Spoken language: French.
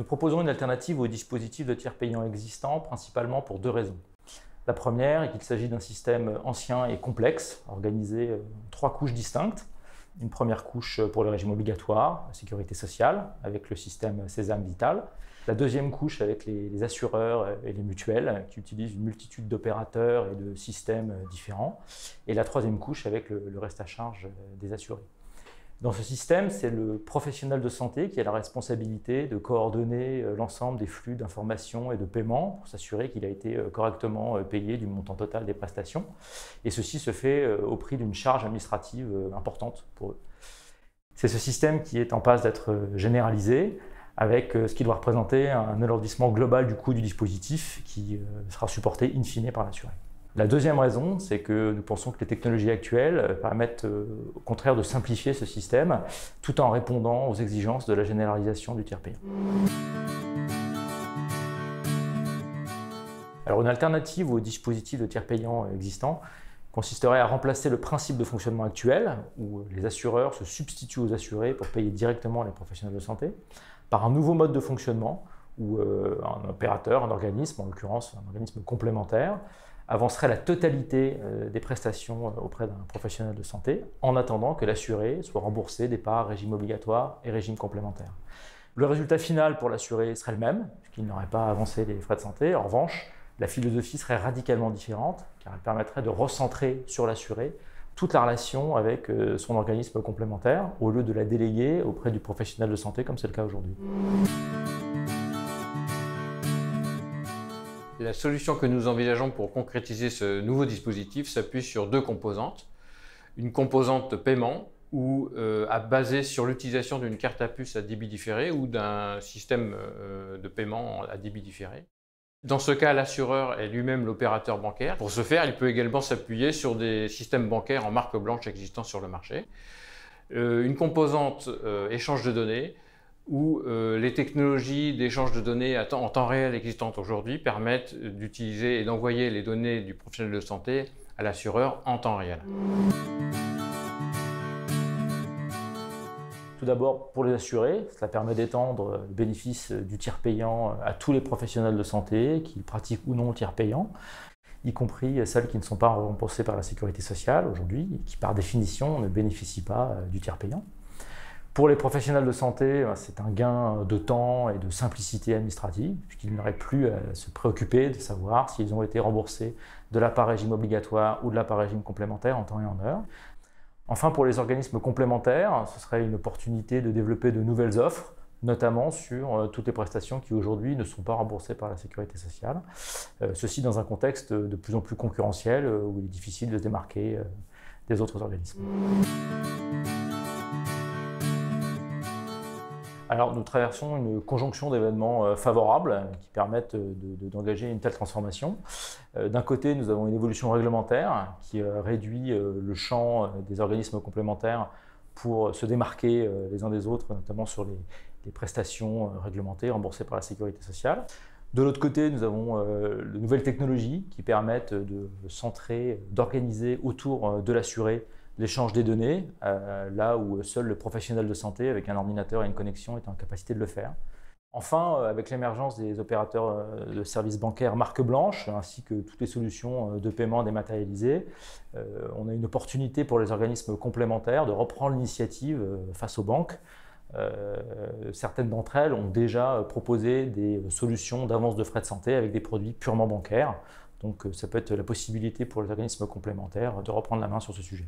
proposons une alternative aux dispositifs de tiers payants existants, principalement pour deux raisons. La première est qu'il s'agit d'un système ancien et complexe, organisé en 3 couches distinctes. Une première couche pour le régime obligatoire, la sécurité sociale, avec le système Sésame Vital. La deuxième couche avec les assureurs et les mutuelles, qui utilisent une multitude d'opérateurs et de systèmes différents. Et la troisième couche avec le reste à charge des assurés. Dans ce système, c'est le professionnel de santé qui a la responsabilité de coordonner l'ensemble des flux d'informations et de paiement pour s'assurer qu'il a été correctement payé du montant total des prestations. Et ceci se fait au prix d'une charge administrative importante pour eux. C'est ce système qui est en passe d'être généralisé avec ce qui doit représenter un alourdissement global du coût du dispositif qui sera supporté in fine par l'assuré. La deuxième raison, c'est que nous pensons que les technologies actuelles permettent au contraire de simplifier ce système tout en répondant aux exigences de la généralisation du tiers payant. Alors une alternative aux dispositifs de tiers payant existants consisterait à remplacer le principe de fonctionnement actuel, où les assureurs se substituent aux assurés pour payer directement les professionnels de santé, par un nouveau mode de fonctionnement où un opérateur, un organisme, en l'occurrence un organisme complémentaire, avancerait la totalité des prestations auprès d'un professionnel de santé en attendant que l'assuré soit remboursé des parts régime obligatoire et régime complémentaire. Le résultat final pour l'assuré serait le même, puisqu'il n'aurait pas avancé les frais de santé. En revanche, la philosophie serait radicalement différente, car elle permettrait de recentrer sur l'assuré toute la relation avec son organisme complémentaire, au lieu de la déléguer auprès du professionnel de santé, comme c'est le cas aujourd'hui. La solution que nous envisageons pour concrétiser ce nouveau dispositif s'appuie sur 2 composantes. Une composante paiement, basée sur l'utilisation d'une carte à puce à débit différé ou d'un système de paiement à débit différé. Dans ce cas, l'assureur est lui-même l'opérateur bancaire. Pour ce faire, il peut également s'appuyer sur des systèmes bancaires en marque blanche existants sur le marché. Une composante échange de données, où les technologies d'échange de données en temps réel existantes aujourd'hui permettent d'utiliser et d'envoyer les données du professionnel de santé à l'assureur en temps réel. Tout d'abord, pour les assurés, cela permet d'étendre le bénéfice du tiers payant à tous les professionnels de santé, qu'ils pratiquent ou non le tiers payant, y compris celles qui ne sont pas remboursées par la sécurité sociale aujourd'hui, et qui par définition ne bénéficient pas du tiers payant. Pour les professionnels de santé, c'est un gain de temps et de simplicité administrative, puisqu'ils n'auraient plus à se préoccuper de savoir s'ils ont été remboursés de la part régime obligatoire ou de la part régime complémentaire en temps et en heure. Enfin, pour les organismes complémentaires, ce serait une opportunité de développer de nouvelles offres, notamment sur toutes les prestations qui aujourd'hui ne sont pas remboursées par la sécurité sociale. Ceci dans un contexte de plus en plus concurrentiel où il est difficile de se démarquer des autres organismes. Alors, nous traversons une conjonction d'événements favorables qui permettent d'engager une telle transformation. D'un côté, nous avons une évolution réglementaire qui réduit le champ des organismes complémentaires pour se démarquer les uns des autres, notamment sur les prestations réglementées remboursées par la sécurité sociale. De l'autre côté, nous avons de nouvelles technologies qui permettent de centrer, d'organiser autour de l'assuré l'échange des données, là où seul le professionnel de santé avec un ordinateur et une connexion est en capacité de le faire. Enfin, avec l'émergence des opérateurs de services bancaires marque blanche, ainsi que toutes les solutions de paiement dématérialisées, on a une opportunité pour les organismes complémentaires de reprendre l'initiative face aux banques. Certaines d'entre elles ont déjà proposé des solutions d'avance de frais de santé avec des produits purement bancaires. Donc ça peut être la possibilité pour les organismes complémentaires de reprendre la main sur ce sujet.